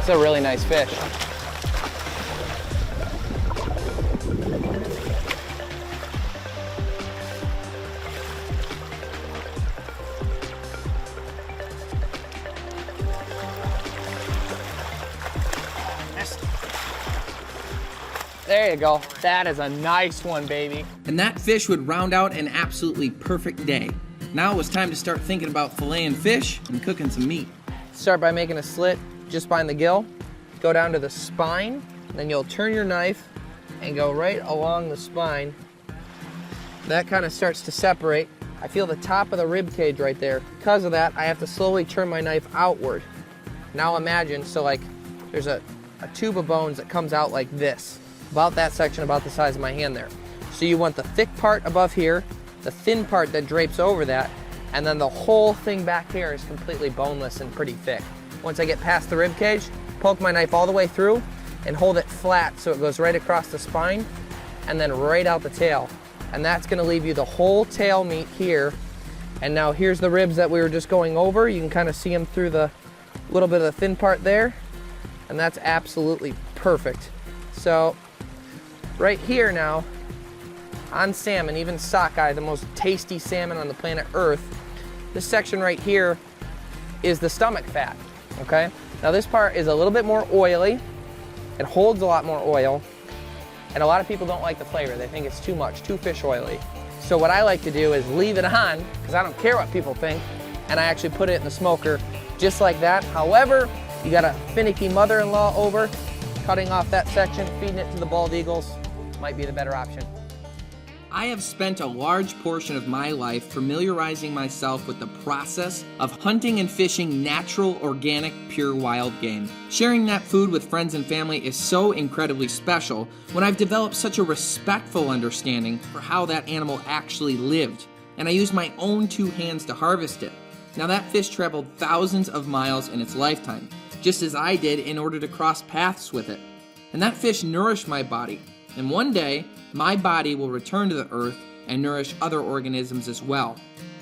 It's a really nice fish. There you go. That is a nice one, baby. And that fish would round out an absolutely perfect day. Now it was time to start thinking about filleting fish and cooking some meat. Start by making a slit just behind the gill. Go down to the spine. Then you'll turn your knife and go right along the spine. That kind of starts to separate. I feel the top of the rib cage right there. Because of that, I have to slowly turn my knife outward. Now imagine, so like there's a tube of bones that comes out like this. About that section, about the size of my hand there. So you want the thick part above here, the thin part that drapes over that, and then the whole thing back here is completely boneless and pretty thick. Once I get past the rib cage, poke my knife all the way through and hold it flat so it goes right across the spine and then right out the tail. And that's gonna leave you the whole tail meat here. And now here's the ribs that we were just going over. You can kind of see them through the little bit of the thin part there. And that's absolutely perfect. So right here now, on salmon, even sockeye, the most tasty salmon on the planet Earth, this section right here is the stomach fat, okay? Now this part is a little bit more oily. It holds a lot more oil, and a lot of people don't like the flavor. They think it's too much, too fish oily. So what I like to do is leave it on, because I don't care what people think, and I actually put it in the smoker just like that. However, you got a finicky mother-in-law over, cutting off that section, feeding it to the bald eagles, might be the better option. I have spent a large portion of my life familiarizing myself with the process of hunting and fishing natural, organic, pure wild game. Sharing that food with friends and family is so incredibly special when I've developed such a respectful understanding for how that animal actually lived, and I use my own 2 hands to harvest it. Now that fish traveled thousands of miles in its lifetime, just as I did in order to cross paths with it. And that fish nourished my body. And one day, my body will return to the earth and nourish other organisms as well.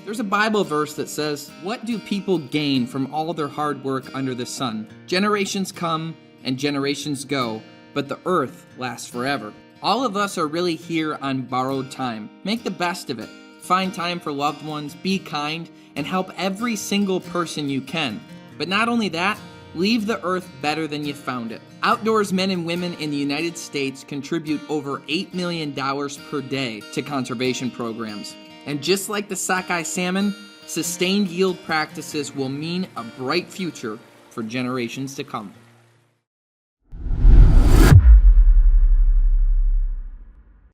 There's a Bible verse that says, "What do people gain from all their hard work under the sun? Generations come and generations go, but the earth lasts forever." All of us are really here on borrowed time. Make the best of it. Find time for loved ones, be kind, and help every single person you can. But not only that, leave the earth better than you found it. Outdoors men and women in the United States contribute over $8 million per day to conservation programs. And just like the sockeye salmon, sustained yield practices will mean a bright future for generations to come.